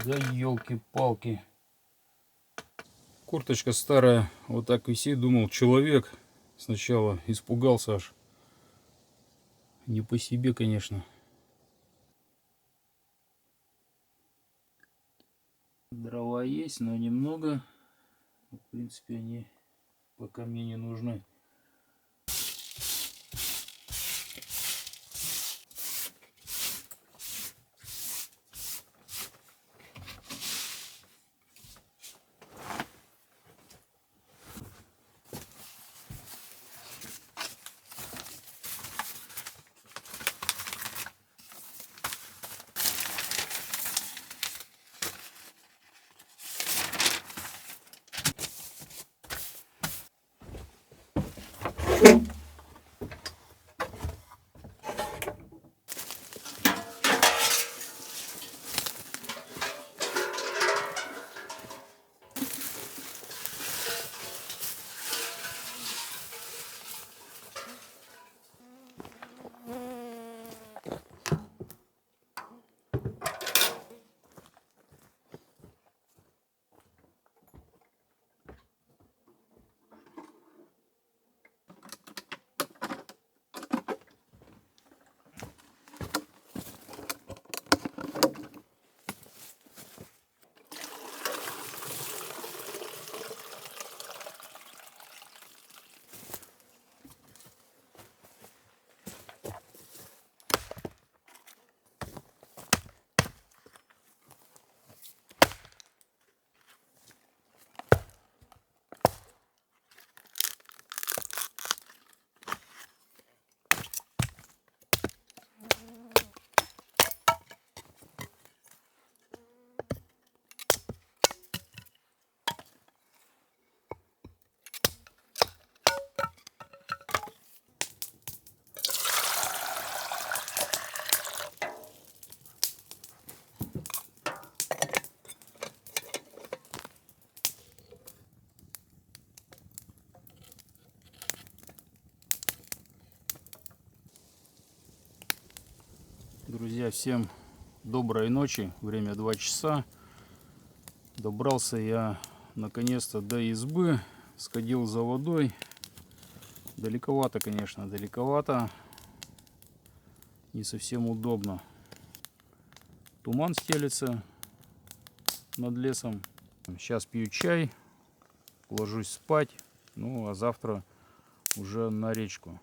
Да елки-палки. Курточка старая, вот так висит, думал человек. Сначала испугался аж. Не по себе, конечно. Дрова есть, но немного. В принципе, они пока мне не нужны. Друзья, всем доброй ночи. Время 2 часа. Добрался я наконец-то до избы. Сходил за водой. Далековато, конечно, далековато. Не совсем удобно. Туман стелется над лесом. Сейчас пью чай. Ложусь спать. Ну, а завтра уже на речку.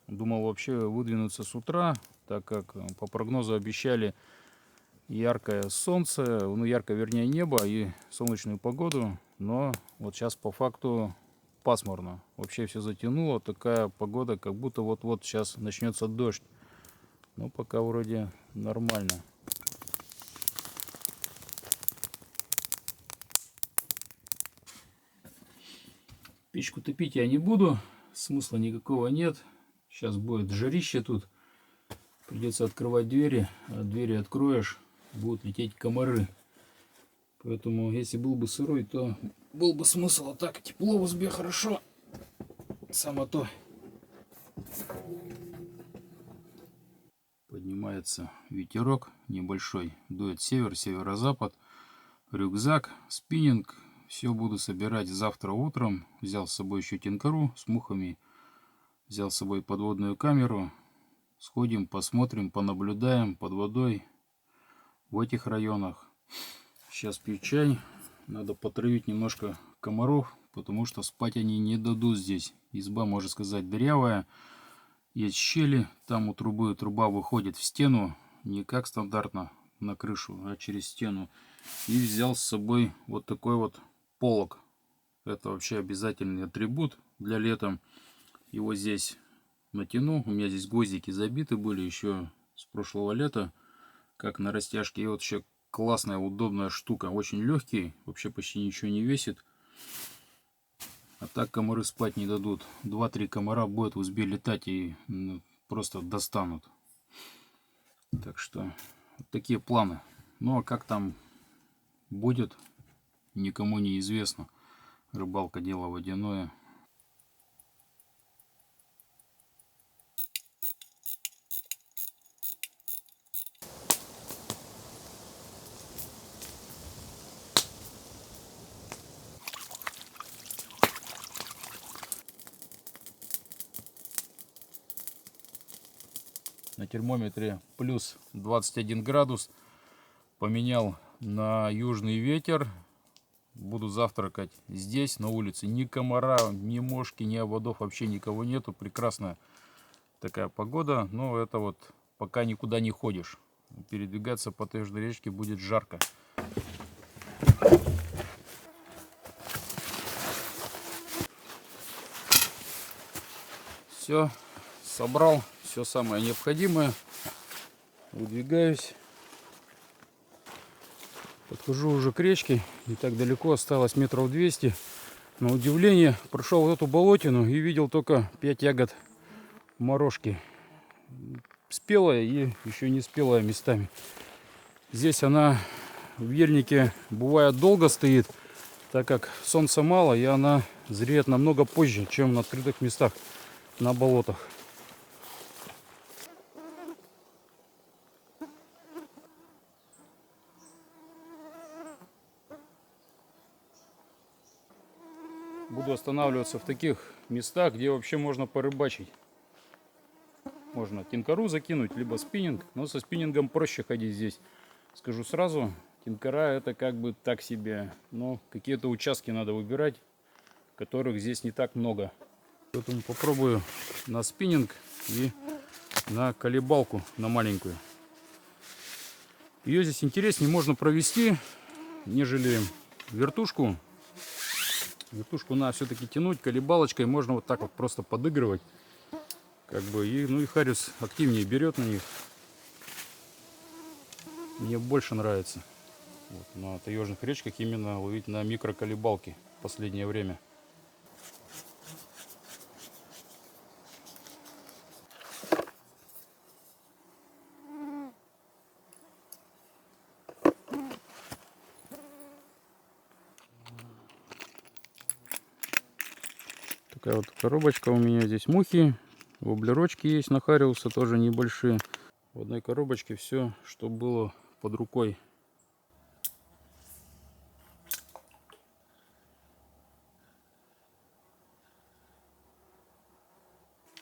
Думал вообще выдвинуться с утра, так как по прогнозу обещали яркое солнце, ну яркое вернее небо и солнечную погоду, но вот сейчас по факту пасмурно. Вообще все затянуло, такая погода, как будто вот-вот сейчас начнется дождь. Но пока вроде нормально. Печку топить я не буду, смысла никакого нет. Сейчас будет жарище тут. Придется открывать двери, а двери откроешь, будут лететь комары. Поэтому, если был бы сырой, то был бы смысл. А так тепло в избе хорошо. Само то. Поднимается ветерок небольшой. Дует север, северо-запад. Рюкзак, спиннинг. Все буду собирать завтра утром. Взял с собой еще тинкару с мухами. Взял с собой подводную камеру. Сходим, посмотрим, понаблюдаем под водой в этих районах. Сейчас пью чай. Надо потравить немножко комаров, потому что спать они не дадут здесь. Изба, можно сказать, дырявая. Есть щели. Там у трубы труба выходит в стену. Не как стандартно на крышу, а через стену. И взял с собой вот такой вот полог. Это вообще обязательный атрибут для лета. Его здесь натяну. У меня здесь гвоздики забиты были еще с прошлого лета, как на растяжке. И вот еще классная, удобная штука. Очень легкий, вообще почти ничего не весит. А так комары спать не дадут. 2-3 комара будет в избе летать и просто достанут. Так что вот такие планы. Ну а как там будет, никому не известно. Рыбалка дело водяное. На термометре плюс 21 градус. Поменял на южный ветер. Буду завтракать здесь, на улице. Ни комара, ни мошки, ни ободов, вообще никого нету. Прекрасная такая погода. Но это вот пока никуда не ходишь. Передвигаться по Таежной речке будет жарко. Все, собрал все самое необходимое. Выдвигаюсь. Подхожу уже к речке. Не так далеко, осталось метров 200. На удивление, прошел вот эту болотину и видел только 5 ягод морожки. Спелая и еще не спелая местами. Здесь она в ельнике бывает долго стоит, так как солнца мало, и она зреет намного позже, чем на открытых местах, на болотах. Буду останавливаться в таких местах, где вообще можно порыбачить. Можно тинкару закинуть, либо спиннинг. Но со спиннингом проще ходить здесь. Скажу сразу, тинкара это как бы так себе. Но какие-то участки надо выбирать, которых здесь не так много. Поэтому попробую на спиннинг и на колебалку, на маленькую. Ее здесь интереснее можно провести, нежели вертушку. Вертушку надо все-таки тянуть, колебалочкой можно вот так вот просто подыгрывать. Как бы, и, ну и Хариус активнее берет на них. Мне больше нравится вот, на таежных речках именно ловить на микроколебалки в последнее время. Такая вот коробочка у меня, здесь мухи, воблерочки есть на Хариуса, тоже небольшие. В одной коробочке все, что было под рукой.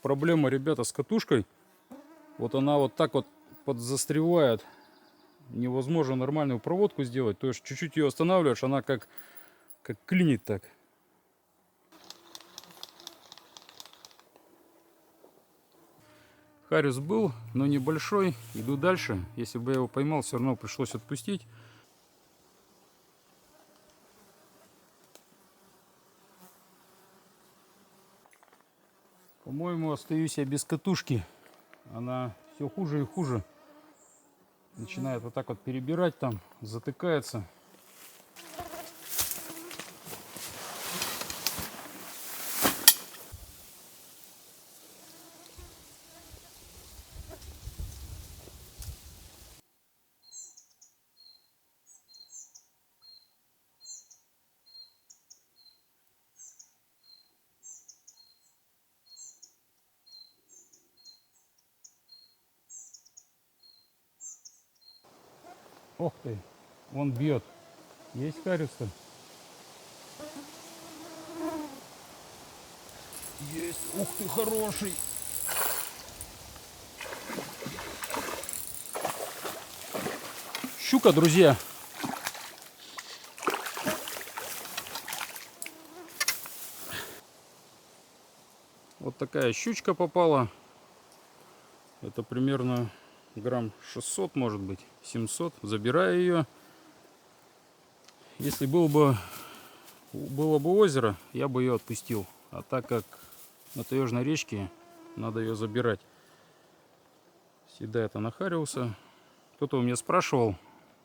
Проблема, ребята, с катушкой. Вот она вот так вот подзастревает. Невозможно нормальную проводку сделать. То есть чуть-чуть ее останавливаешь, она как клинит так. Хариус был, но небольшой. Иду дальше. Если бы я его поймал, все равно пришлось отпустить. По-моему, остаюсь я без катушки. Она все хуже и хуже. Начинает вот так вот перебирать там, затыкается. Ох ты, он бьет. Есть Хариус-то? Есть. Ух ты, хороший. Щука, друзья. Вот такая щучка попала. Это примерно грамм 600, может быть, 700. Забираю ее. Если было бы озеро, я бы ее отпустил. А так как на таежной речке, надо ее забирать. Съедает она Хариуса. Кто-то у меня спрашивал,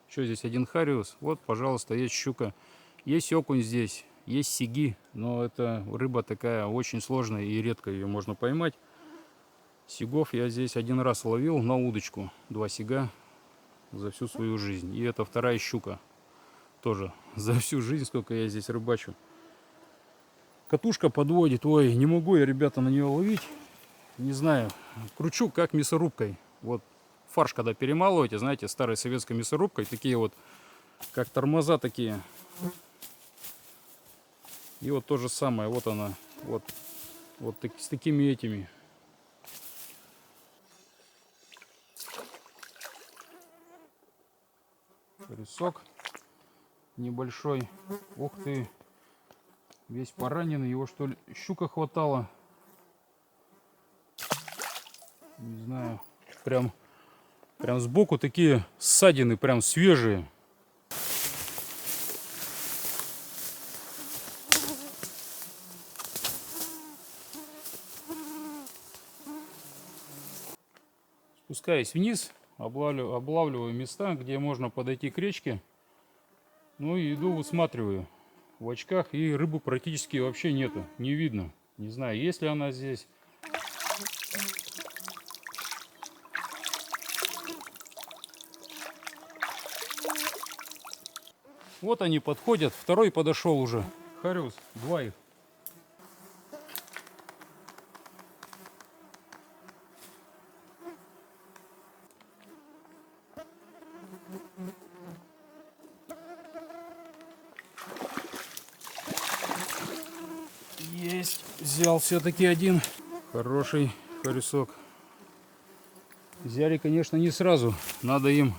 что здесь один Хариус. Вот, пожалуйста, есть щука. Есть окунь здесь, есть сиги. Но это рыба такая очень сложная и редко ее можно поймать. Сигов я здесь один раз ловил на удочку. 2 сига за всю свою жизнь. И это вторая щука. Тоже за всю жизнь, сколько я здесь рыбачу. Катушка подводит. Ой, не могу я, ребята, на нее ловить. Не знаю. Кручу как мясорубкой. Вот фарш, когда перемалываете, знаете, старой советской мясорубкой. Такие вот, как тормоза такие. И вот то же самое. Вот она. Вот с такими этими. Рисок небольшой. Ух ты, весь пораненный, его что ли щука хватала? Не знаю, прям сбоку такие ссадины, прям свежие. Спускаясь вниз, облавливаю места, где можно подойти к речке. Ну и иду, высматриваю в очках, и рыбы практически вообще нету, не видно. Не знаю, есть ли она здесь. Вот они подходят, второй подошел уже. Хариус, два их. Есть, взял все-таки один. Хороший харюсок. Взяли, конечно, не сразу. Надо им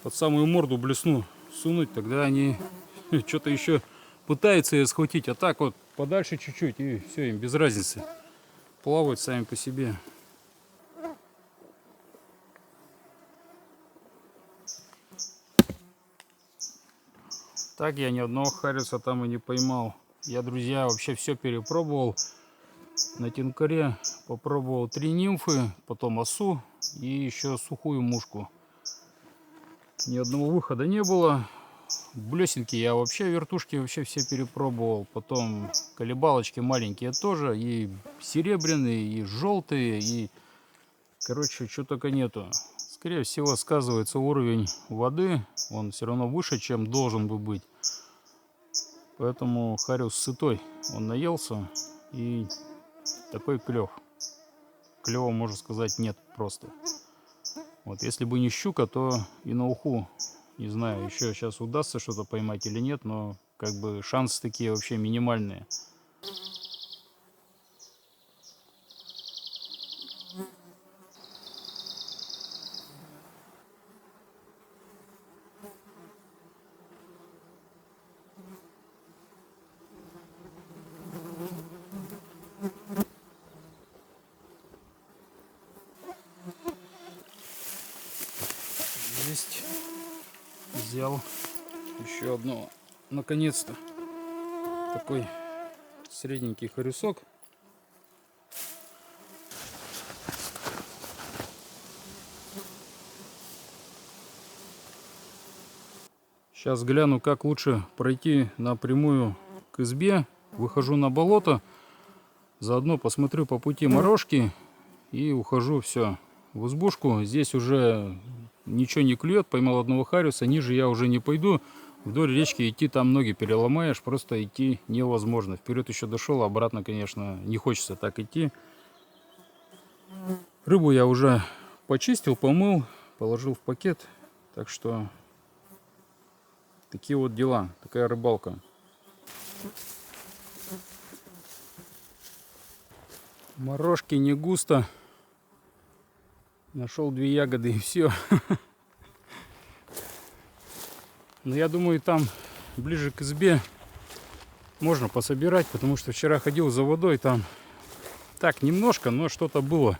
под самую морду блесну сунуть, тогда они что-то еще пытаются ее схватить. А так вот подальше чуть-чуть, и все, им без разницы. Плавают сами по себе. Так я ни одного хариуса там и не поймал. Я, друзья, вообще все перепробовал. На тинкаре попробовал 3 нимфы, потом осу и еще сухую мушку. Ни одного выхода не было. Блесенки я вообще, вертушки вообще все перепробовал. Потом колебалочки маленькие тоже. И серебряные, и желтые, и... Короче, что только нету. Скорее всего, сказывается уровень воды. Он все равно выше, чем должен бы быть. Поэтому хариус сытой. Он наелся, и такой клев. Клева, можно сказать, нет просто. Вот если бы не щука, то и на уху, не знаю, еще сейчас удастся что-то поймать или нет, но как бы шансы такие вообще минимальные. Есть. Взял еще одного. Наконец-то. Такой средненький харюсок. Сейчас гляну, как лучше пройти напрямую к избе. Выхожу на болото. Заодно посмотрю по пути морожки. И ухожу все в избушку. Здесь уже ничего не клюет. Поймал одного хариуса. Ниже я уже не пойду. Вдоль речки идти там ноги переломаешь. Просто идти невозможно. Вперед еще дошел. Обратно, конечно, не хочется так идти. Рыбу я уже почистил, помыл. Положил в пакет. Так что такие вот дела. Такая рыбалка. Морожки не густо. Нашел 2 ягоды и все. Но я думаю, там ближе к избе можно пособирать, потому что вчера ходил за водой, там так немножко, но что-то было.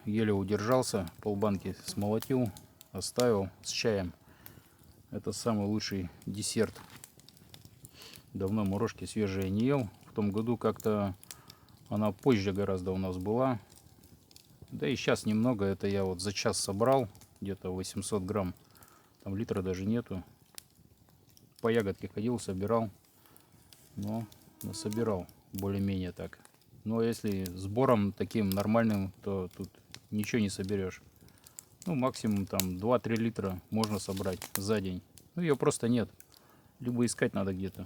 еле удержался, полбанки смолотил, оставил с чаем. Это самый лучший десерт. Давно морожки свежие не ел. В том году как-то она позже гораздо у нас была. Да и сейчас немного. Это я вот за час собрал. Где-то 800 грамм. Там литра даже нету. По ягодке ходил, собирал. Но насобирал более-менее так. Но если сбором таким нормальным, то тут ничего не соберешь. Ну, максимум там 2-3 литра можно собрать за день. Ну, ее просто нет. Либо искать надо где-то.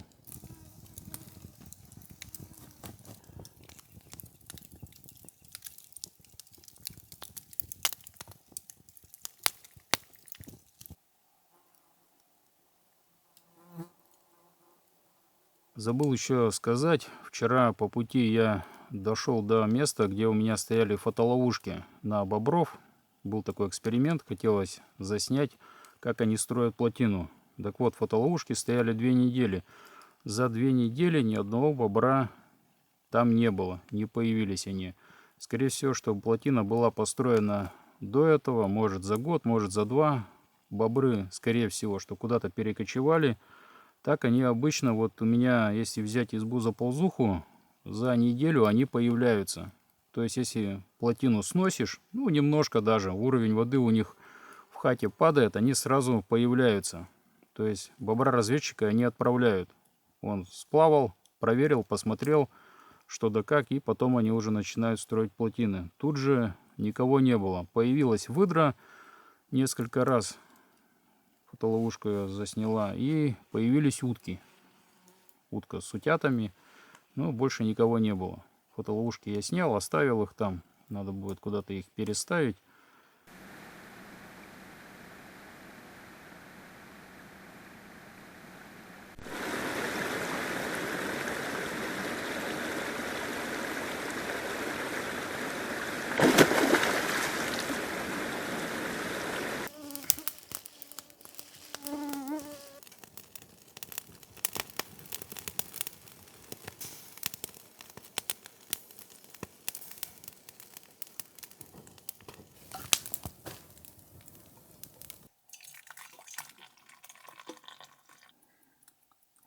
Забыл еще сказать, вчера по пути я дошел до места, где у меня стояли фотоловушки на бобров. Был такой эксперимент, хотелось заснять, как они строят плотину. Так вот, фотоловушки стояли 2 недели. За 2 недели ни одного бобра там не было, не появились они. Скорее всего, что плотина была построена до этого, может за год, может за 2. Бобры, скорее всего, что куда-то перекочевали. Так они обычно, вот у меня, если взять избу за ползуху, за неделю они появляются. То есть, если плотину сносишь, ну, немножко даже, уровень воды у них в хате падает, они сразу появляются. То есть, бобра-разведчика они отправляют. Он сплавал, проверил, посмотрел, что да как, и потом они уже начинают строить плотины. Тут же никого не было. Появилась выдра несколько раз. Фотоловушку я засняла. И появились утки. Утка с утятами. Но больше никого не было. Фотоловушки я снял, оставил их там. Надо будет куда-то их переставить.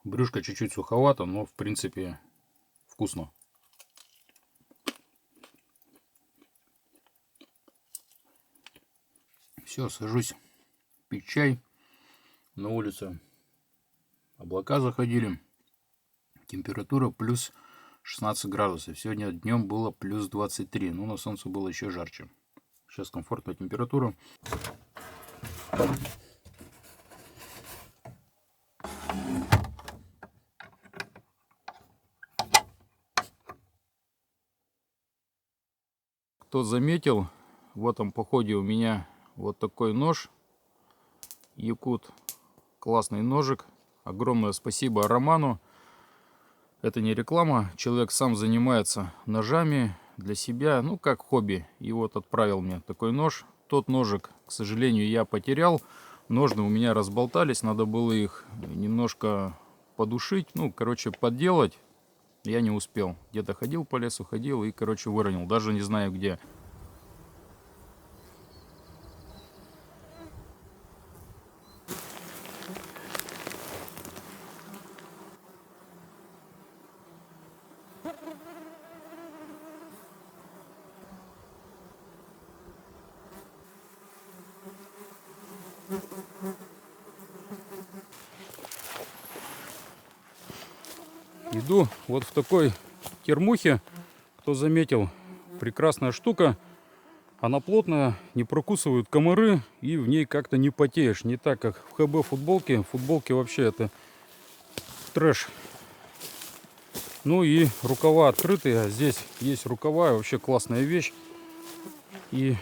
Брюшко чуть-чуть суховато, но в принципе вкусно. Все, сажусь пить чай. На улице облака заходили. Температура плюс 16 градусов. Сегодня днем было плюс 23. Но на солнце было еще жарче. Сейчас комфортная температура. Кто заметил, в этом походе у меня вот такой нож. Якут. Классный ножик. Огромное спасибо Роману. Это не реклама. Человек сам занимается ножами для себя, ну как хобби. И вот отправил мне такой нож. Тот ножик, к сожалению, я потерял. Ножны у меня разболтались. Надо было их немножко подушить. Ну, короче, подделать. Я не успел. Где-то ходил по лесу, ходил и, короче, выронил. Даже не знаю где. Иду вот в такой термухе. Кто заметил, прекрасная штука. Она плотная, не прокусывают комары, и в ней как-то не потеешь. Не так, как в ХБ футболке. В футболке вообще это трэш. Ну и рукава открытые. Здесь есть рукава. Вообще классная вещь. И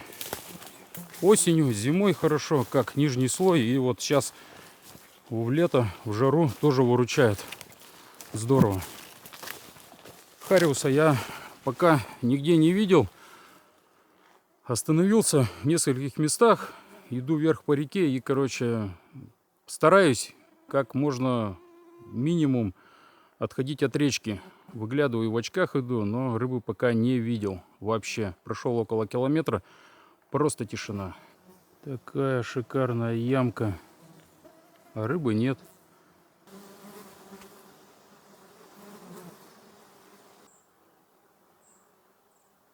осенью, зимой хорошо, как нижний слой. И вот сейчас в лето, в жару тоже выручает. Здорово. Хариуса я пока нигде не видел. Остановился в нескольких местах. Иду вверх по реке и, короче, стараюсь как можно минимум отходить от речки. Выглядываю, в очках иду, но рыбы пока не видел вообще. Прошел около километра. Просто тишина. Такая шикарная ямка, а рыбы нет.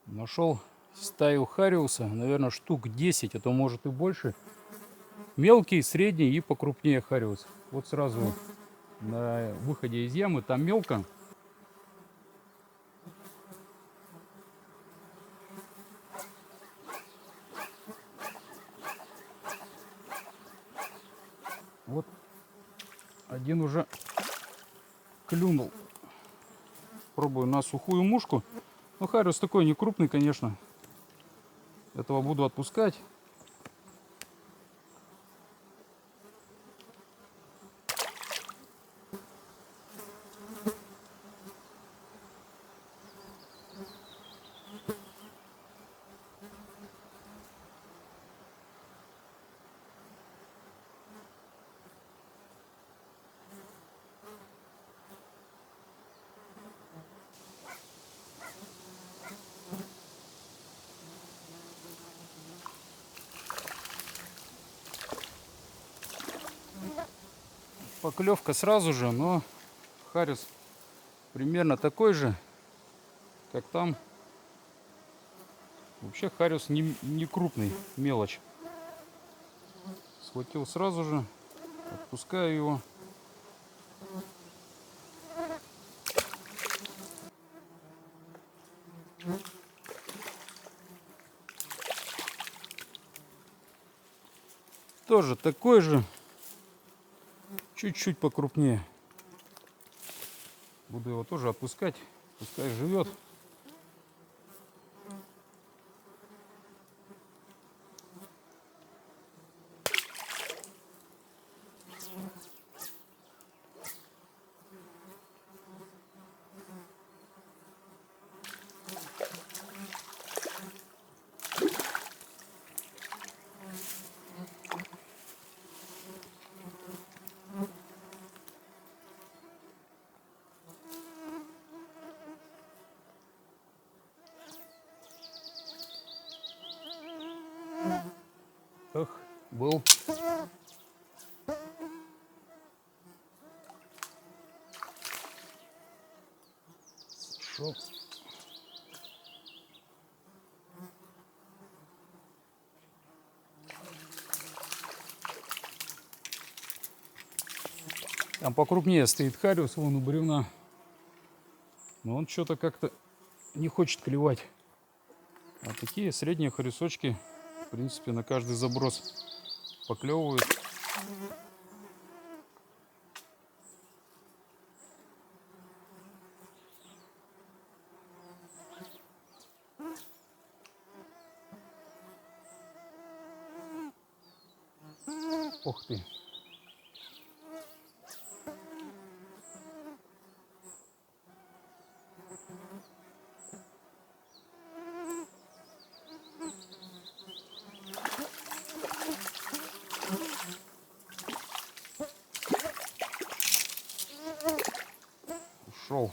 Нашел стаю хариуса, наверное, штук 10, а то может и больше. Мелкий, средний и покрупнее хариус. Вот сразу на выходе из ямы там мелко. Вот один уже клюнул. Пробую на сухую мушку. Ну, хариус такой не крупный, конечно. Этого буду отпускать. Поклевка сразу же, но хариус примерно такой же, как там. Вообще хариус не крупный, мелочь. Схватил сразу же, отпускаю его. Тоже такой же, чуть-чуть покрупнее. Буду его тоже отпускать, пускай живет. Эх, был. Сошел. Там покрупнее стоит хариус, вон у бревна. Но он что-то как-то не хочет клевать. А такие средние хариусочки, в принципе, на каждый заброс поклевывают. Ух ты! Ушел.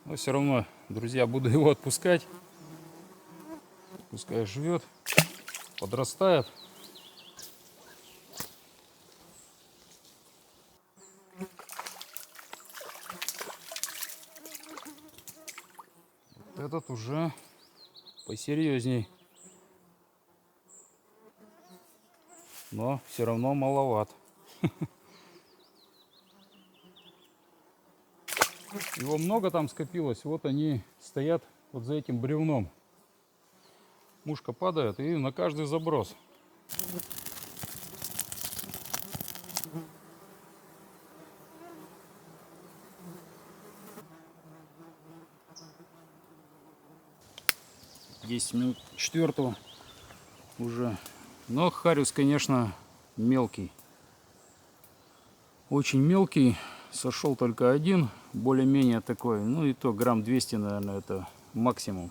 Но все равно, друзья, буду его отпускать. Пускай живет, подрастает. Вот этот уже посерьезней. Но все равно маловат. Его много там скопилось. Вот они стоят вот за этим бревном. Мушка падает и на каждый заброс. Десять минут четвертого уже. Но хариус, конечно, мелкий. Очень мелкий. Сошел только один. Более-менее такой. Ну и то грамм 200, наверное, это максимум.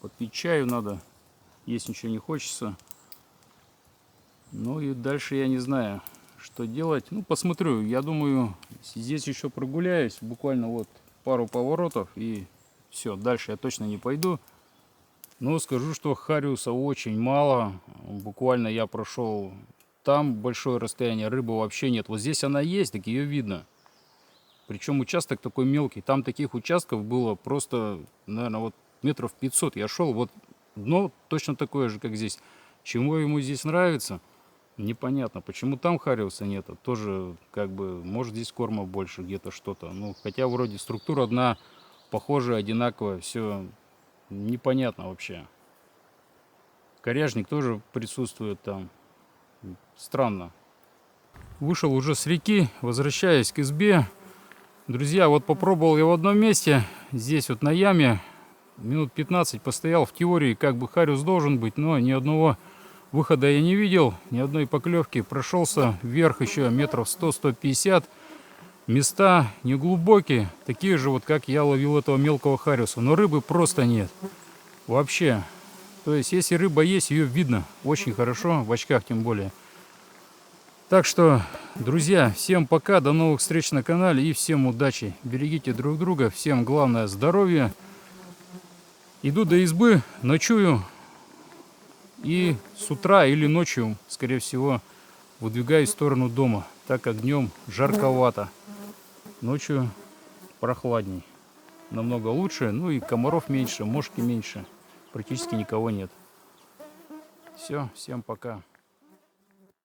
Попить чаю надо. Есть ничего не хочется. Ну и дальше я не знаю, что делать. Ну, посмотрю. Я думаю, здесь еще прогуляюсь. Буквально вот пару поворотов и все. Дальше я точно не пойду. Но скажу, что хариуса очень мало. Буквально я прошел там большое расстояние, рыбы вообще нет. Вот здесь она есть, так ее видно. Причем участок такой мелкий. Там таких участков было просто, наверное, вот метров 500. Я шел, вот дно точно такое же, как здесь. Чему ему здесь нравится, непонятно. Почему там хариуса нет. Тоже, как бы, может здесь корма больше, где-то что-то. Ну, хотя вроде структура дна похожая, одинаковая. Все непонятно вообще. Коряжник тоже присутствует там. Странно. Вышел уже с реки, возвращаясь к избе. Друзья, вот попробовал я в одном месте, здесь вот на яме, минут 15 постоял. В теории как бы хариус должен быть, но ни одного выхода я не видел, ни одной поклевки. Прошелся вверх еще метров 100-150. Места неглубокие, такие же вот, как я ловил этого мелкого хариуса, но рыбы просто нет. Вообще. То есть, если рыба есть, ее видно очень хорошо, в очках тем более. Так что, друзья, всем пока, до новых встреч на канале и всем удачи. Берегите друг друга, всем главное здоровье. Иду до избы, ночую и с утра или ночью, скорее всего, выдвигаюсь в сторону дома, так как днем жарковато, ночью прохладней. Намного лучше, ну и комаров меньше, мошки меньше, практически никого нет. Все, всем пока.